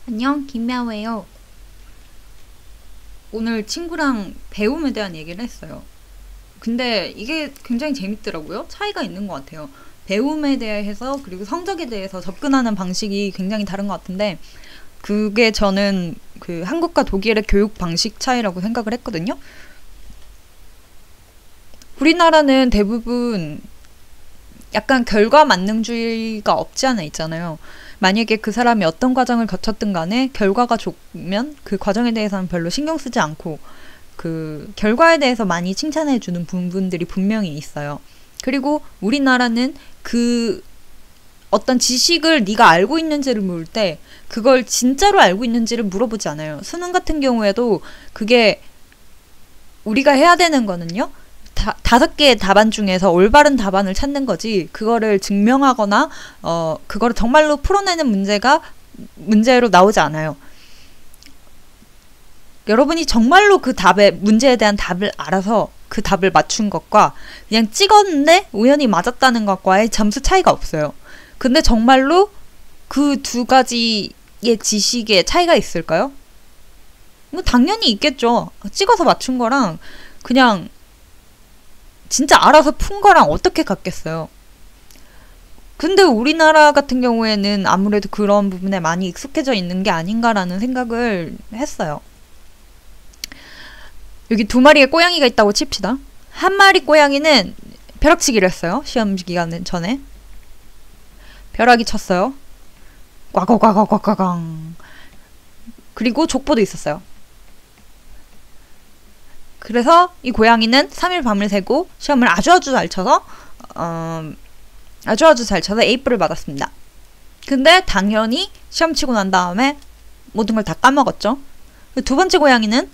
안녕, 김야웨요. 오늘 친구랑 배움에 대한 얘기를 했어요. 근데 이게 굉장히 재밌더라고요. 차이가 있는 것 같아요. 배움에 대해서 그리고 성적에 대해서 접근하는 방식이 굉장히 다른 것 같은데 그게 저는 그 한국과 독일의 교육 방식 차이라고 생각을 했거든요. 우리나라는 대부분 약간 결과 만능주의가 없지 않아 있잖아요. 만약에 그 사람이 어떤 과정을 거쳤든 간에 결과가 좋으면 그 과정에 대해서는 별로 신경 쓰지 않고 그 결과에 대해서 많이 칭찬해 주는 부분들이 분명히 있어요. 그리고 우리나라는 그 어떤 지식을 네가 알고 있는지를 물을 때 그걸 진짜로 알고 있는지를 물어보지 않아요. 수능 같은 경우에도 그게 우리가 해야 되는 거는요. 다섯 개의 답안 중에서 올바른 답안을 찾는 거지 그거를 증명하거나 그거를 정말로 풀어내는 문제로 나오지 않아요. 여러분이 정말로 그 답에 문제에 대한 답을 알아서 그 답을 맞춘 것과 그냥 찍었는데 우연히 맞았다는 것과의 점수 차이가 없어요. 근데 정말로 그 두 가지의 지식에 차이가 있을까요? 뭐 당연히 있겠죠. 찍어서 맞춘 거랑 그냥 진짜 알아서 푼 거랑 어떻게 같겠어요. 근데 우리나라 같은 경우에는 아무래도 그런 부분에 많이 익숙해져 있는 게 아닌가라는 생각을 했어요. 여기 두 마리의 고양이가 있다고 칩시다. 한 마리 고양이는 벼락치기를 했어요. 시험 기간 전에. 벼락이 쳤어요. 꽉꽉꽉꽉꽉꽉. 그리고 족보도 있었어요. 그래서 이 고양이는 3일 밤을 새고 시험을 아주 잘 쳐서 아주 잘 쳐서 A뿔을 받았습니다. 근데 당연히 시험 치고 난 다음에 모든 걸 다 까먹었죠. 두 번째 고양이는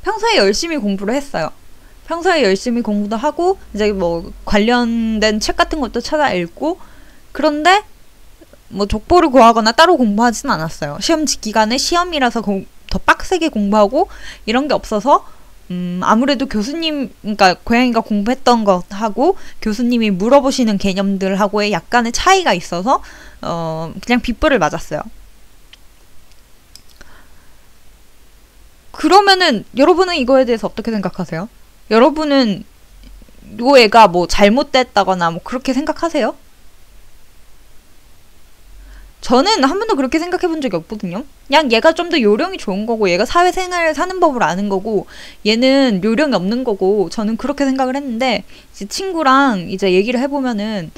평소에 열심히 공부를 했어요. 평소에 열심히 공부도 하고 이제 뭐 관련된 책 같은 것도 찾아 읽고 그런데 뭐 족보를 구하거나 따로 공부하진 않았어요. 시험 기간에 시험이라서 더 빡세게 공부하고 이런 게 없어서 아무래도 그러니까 고양이가 공부했던 것하고 교수님이 물어보시는 개념들하고의 약간의 차이가 있어서 그냥 빗불을 맞았어요. 그러면은 여러분은 이거에 대해서 어떻게 생각하세요? 여러분은 이 애가 뭐 잘못됐다거나 뭐 그렇게 생각하세요? 저는 한 번도 그렇게 생각해 본 적이 없거든요. 그냥 얘가 좀 더 요령이 좋은 거고 얘가 사회생활 사는 법을 아는 거고 얘는 요령이 없는 거고 저는 그렇게 생각을 했는데 이제 친구랑 이제 얘기를 해보면은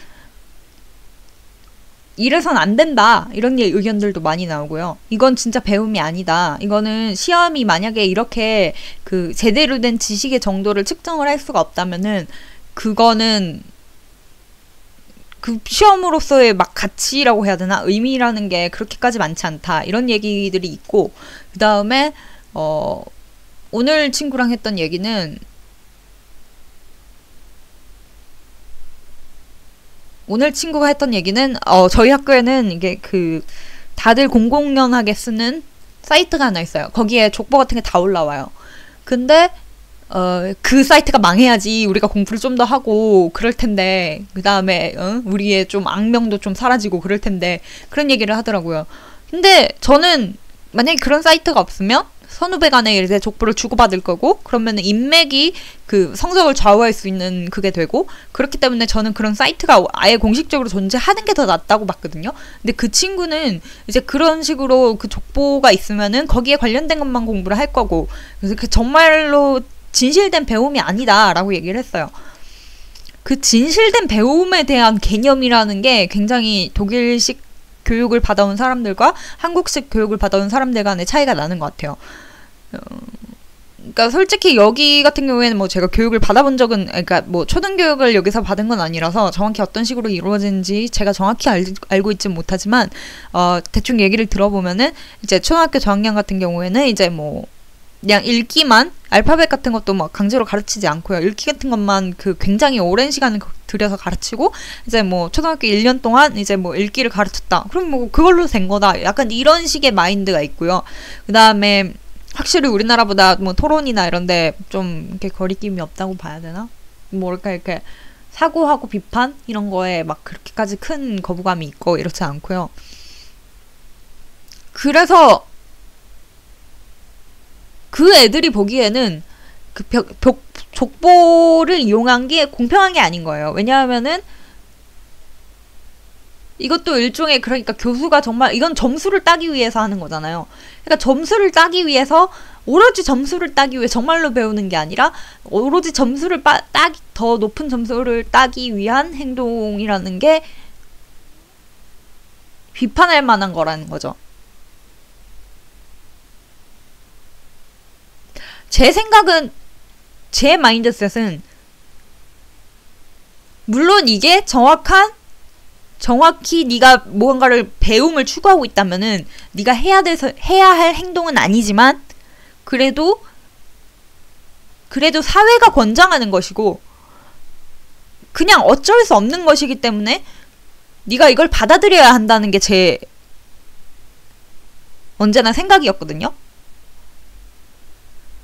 이래선 안 된다 이런 의견들도 많이 나오고요. 이건 진짜 배움이 아니다. 이거는 시험이 만약에 이렇게 그 제대로 된 지식의 정도를 측정을 할 수가 없다면은 그거는 그 시험으로서의 막 가치라고 해야 되나? 의미라는 게 그렇게까지 많지 않다. 이런 얘기들이 있고 그 다음에 오늘 친구랑 했던 얘기는 오늘 친구가 했던 얘기는 저희 학교에는 이게 그 다들 공공연하게 쓰는 사이트가 하나 있어요. 거기에 족보 같은 게 다 올라와요. 근데 그 사이트가 망해야지 우리가 공부를 좀 더 하고 그럴 텐데 그 다음에 우리의 좀 악명도 좀 사라지고 그럴 텐데 그런 얘기를 하더라고요. 근데 저는 만약에 그런 사이트가 없으면 선후배 간에 이제 족보를 주고받을 거고 그러면 인맥이 그 성적을 좌우할 수 있는 그게 되고 그렇기 때문에 저는 그런 사이트가 아예 공식적으로 존재하는 게 더 낫다고 봤거든요. 근데 그 친구는 이제 그런 식으로 그 족보가 있으면은 거기에 관련된 것만 공부를 할 거고 그래서 그 정말로 진실된 배움이 아니다라고 얘기를 했어요. 그 진실된 배움에 대한 개념이라는 게 굉장히 독일식 교육을 받아온 사람들과 한국식 교육을 받아온 사람들 간의 차이가 나는 것 같아요. 그러니까 솔직히 여기 같은 경우에는 뭐 제가 교육을 받아본 적은 그러니까 뭐 초등교육을 여기서 받은 건 아니라서 정확히 어떤 식으로 이루어지는지 제가 정확히 알고 있지는 못하지만 대충 얘기를 들어보면은 이제 초등학교 저학년 같은 경우에는 이제 뭐 그냥 읽기만 알파벳 같은 것도 막 강제로 가르치지 않고요. 읽기 같은 것만 그 굉장히 오랜 시간을 들여서 가르치고 이제 뭐 초등학교 1년 동안 이제 뭐 읽기를 가르쳤다. 그럼 뭐 그걸로 된 거다. 약간 이런 식의 마인드가 있고요. 그다음에 확실히 우리나라보다 뭐 토론이나 이런데 좀 이렇게 거리낌이 없다고 봐야 되나? 뭐랄까 이렇게 사고하고 비판 이런 거에 막 그렇게까지 큰 거부감이 있고 이렇지 않고요. 그래서 그 애들이 보기에는 그 족보를 이용한 게 공평한 게 아닌 거예요. 왜냐하면은 이것도 일종의, 그러니까 교수가 정말 이건 점수를 따기 위해서 하는 거잖아요. 그러니까 점수를 따기 위해서, 오로지 점수를 따기 위해 정말로 배우는 게 아니라 오로지 점수를 더 높은 점수를 따기 위한 행동이라는 게 비판할 만한 거라는 거죠. 제 생각은, 제 마인드셋은, 물론 이게 정확히 네가 무언가를 배움을 추구하고 있다면은 네가 해야 할 행동은 아니지만 그래도 사회가 권장하는 것이고 그냥 어쩔 수 없는 것이기 때문에 네가 이걸 받아들여야 한다는 게 제 언제나 생각이었거든요.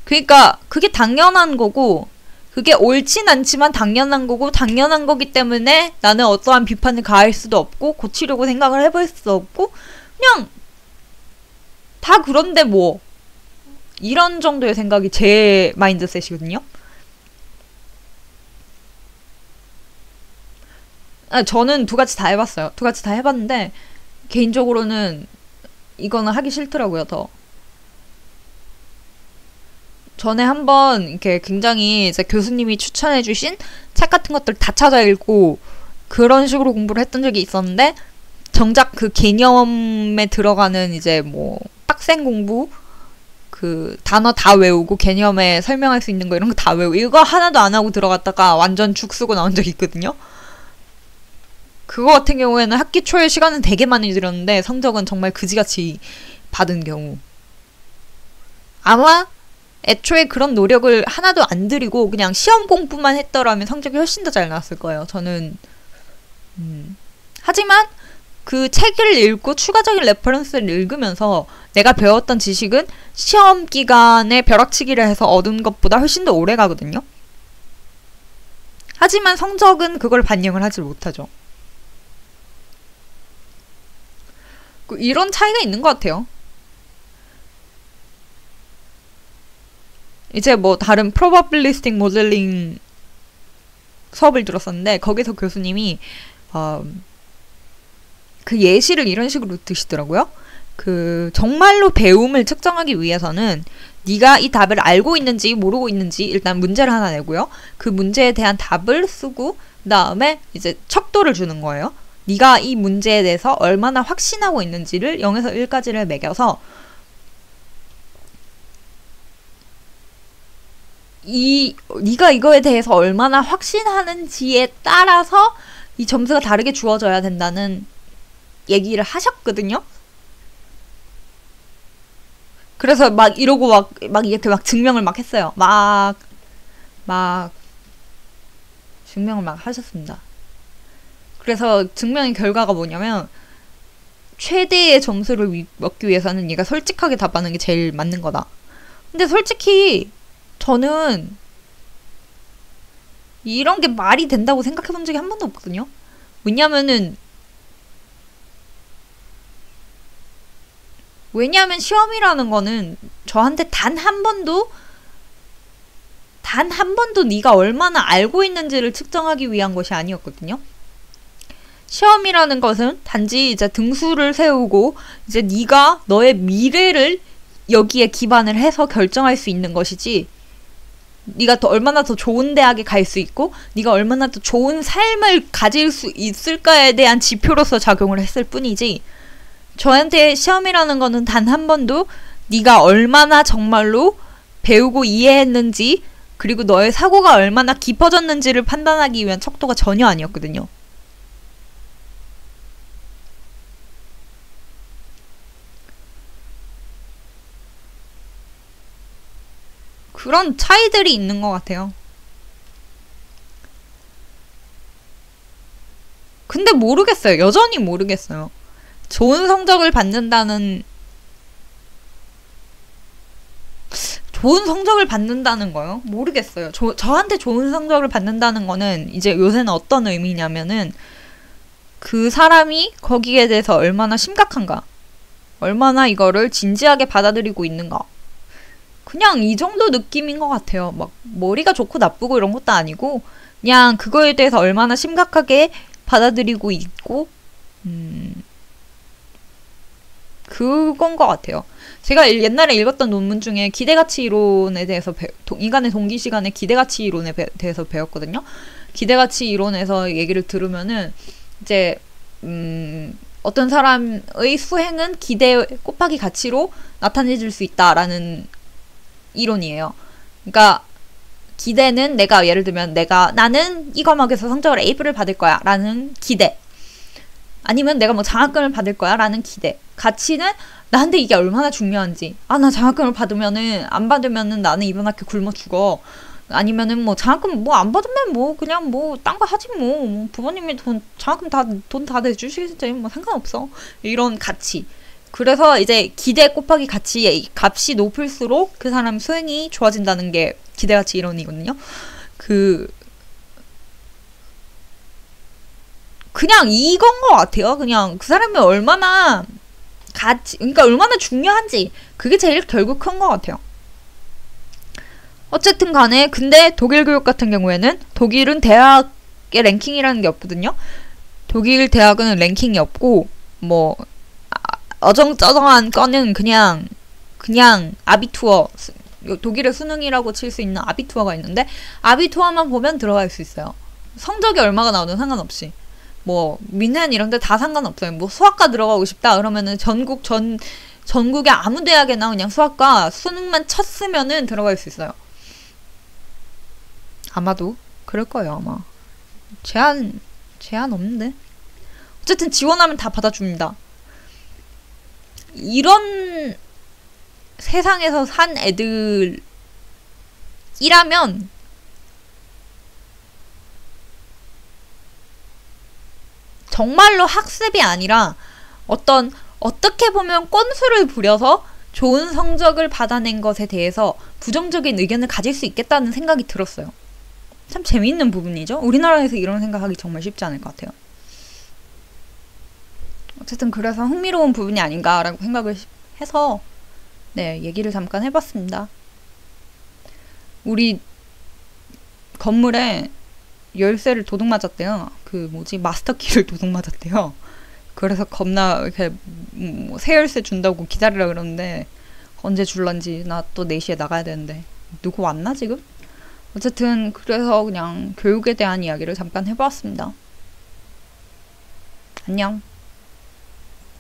그러니까 그게 당연한 거고, 그게 옳진 않지만 당연한 거고, 당연한 거기 때문에 나는 어떠한 비판을 가할 수도 없고 고치려고 생각을 해볼 수도 없고, 그냥 다 그런데 뭐, 이런 정도의 생각이 제 마인드셋이거든요. 저는 두 가지 다 해봤어요. 두 가지 다 해봤는데 개인적으로는 이거는 하기 싫더라고요. 더 전에 한번 이렇게 굉장히 이제 교수님이 추천해주신 책 같은 것들 다 찾아 읽고 그런 식으로 공부를 했던 적이 있었는데, 정작 그 개념에 들어가는 이제 뭐 빡센 공부, 그 단어 다 외우고 개념에 설명할 수 있는 거 이런 거 다 외우고 이거 하나도 안 하고 들어갔다가 완전 죽 쓰고 나온 적이 있거든요. 그거 같은 경우에는 학기 초에 시간은 되게 많이 들였는데 성적은 정말 그지같이 받은 경우. 아마 애초에 그런 노력을 하나도 안 들이고 그냥 시험 공부만 했더라면 성적이 훨씬 더 잘 나왔을 거예요. 저는 하지만 그 책을 읽고 추가적인 레퍼런스를 읽으면서 내가 배웠던 지식은 시험 기간에 벼락치기를 해서 얻은 것보다 훨씬 더 오래 가거든요. 하지만 성적은 그걸 반영을 하지 못하죠. 이런 차이가 있는 것 같아요. 이제 뭐 다른 probabilistic modeling 수업을 들었었는데 거기서 교수님이 그 예시를 이런 식으로 드시더라고요. 그 정말로 배움을 측정하기 위해서는 네가 이 답을 알고 있는지 모르고 있는지 일단 문제를 하나 내고요. 그 문제에 대한 답을 쓰고 그다음에 이제 척도를 주는 거예요. 네가 이 문제에 대해서 얼마나 확신하고 있는지를 0에서 1까지를 매겨서 네가 이거에 대해서 얼마나 확신하는지에 따라서 이 점수가 다르게 주어져야 된다는 얘기를 하셨거든요. 그래서 막 이러고 막 이렇게 막 증명을 막 했어요. 막 증명을 막 하셨습니다. 그래서 증명의 결과가 뭐냐면 최대의 점수를 얻기 위해서는 얘가 솔직하게 답하는 게 제일 맞는 거다. 근데 솔직히 저는 이런 게 말이 된다고 생각해 본 적이 한 번도 없거든요. 왜냐면 시험이라는 거는 저한테 단 한 번도 네가 얼마나 알고 있는지를 측정하기 위한 것이 아니었거든요. 시험이라는 것은 단지 이제 등수를 세우고 이제 네가 너의 미래를 여기에 기반을 해서 결정할 수 있는 것이지, 네가 얼마나 더 좋은 대학에 갈 수 있고 네가 얼마나 더 좋은 삶을 가질 수 있을까에 대한 지표로서 작용을 했을 뿐이지, 저한테 시험이라는 거는 단 한 번도 네가 얼마나 정말로 배우고 이해했는지 그리고 너의 사고가 얼마나 깊어졌는지를 판단하기 위한 척도가 전혀 아니었거든요. 그런 차이들이 있는 것 같아요. 근데 모르겠어요. 여전히 모르겠어요. 좋은 성적을 받는다는 거요? 모르겠어요. 저한테 좋은 성적을 받는다는 거는 이제 요새는 어떤 의미냐면은 그 사람이 거기에 대해서 얼마나 심각한가. 얼마나 이거를 진지하게 받아들이고 있는가. 그냥 이 정도 느낌인 것 같아요. 막 머리가 좋고 나쁘고 이런 것도 아니고 그냥 그거에 대해서 얼마나 심각하게 받아들이고 있고 그건 것 같아요. 제가 옛날에 읽었던 논문 중에 기대가치 이론에 대해서 인간의 동기 시간에 기대가치 이론에 대해서 배웠거든요. 기대가치 이론에서 얘기를 들으면은 이제 어떤 사람의 수행은 기대 곱하기 가치로 나타내질 수 있다라는 이론이에요. 그러니까 기대는 내가 예를 들면 나는 이 과목에서 성적을 A를 받을 거야 라는 기대, 아니면 내가 뭐 장학금을 받을 거야 라는 기대. 가치는 나한테 이게 얼마나 중요한지. 나 장학금을 받으면은 안 받으면은 나는 이번 학기 굶어 죽어. 아니면은 뭐 장학금 뭐 안 받으면 뭐 그냥 뭐 딴 거 하지 뭐 부모님이 장학금 돈 다 내주시겠지 뭐 상관없어. 이런 가치. 그래서 이제 기대 곱하기 가치의 값이 높을수록 그 사람 수행이 좋아진다는 게 기대가치 이론이거든요. 그냥 이건 것 같아요. 그냥 그 사람이 얼마나 그러니까 얼마나 중요한지, 그게 제일 결국 큰 것 같아요. 어쨌든 간에 근데 독일 교육 같은 경우에는 독일은 대학의 랭킹이라는 게 없거든요. 독일 대학은 랭킹이 없고 뭐 어정쩡한 거는 그냥 아비투어, 독일의 수능이라고 칠 수 있는 아비투어가 있는데 아비투어만 보면 들어갈 수 있어요. 성적이 얼마가 나오든 상관없이. 뭐 민hen 이런 데 다 상관없어요. 뭐 수학과 들어가고 싶다 그러면은 전국의 아무 대학에나 그냥 수학과 수능만 쳤으면은 들어갈 수 있어요. 아마도 그럴 거예요. 아마 제한 없는데 어쨌든 지원하면 다 받아줍니다. 이런 세상에서 산 애들이라면 정말로 학습이 아니라 어떻게 보면 꼼수를 부려서 좋은 성적을 받아낸 것에 대해서 부정적인 의견을 가질 수 있겠다는 생각이 들었어요. 참 재미있는 부분이죠. 우리나라에서 이런 생각하기 정말 쉽지 않을 것 같아요. 어쨌든 그래서 흥미로운 부분이 아닌가라고 생각을 해서 얘기를 잠깐 해봤습니다. 우리 건물에 열쇠를 도둑 맞았대요. 마스터키를 도둑 맞았대요. 그래서 겁나 이렇게 새 열쇠 준다고 기다리라 그러는데 언제 줄런지 나 또 4시에 나가야 되는데 누구 왔나 지금? 어쨌든 그래서 그냥 교육에 대한 이야기를 잠깐 해보았습니다. 안녕.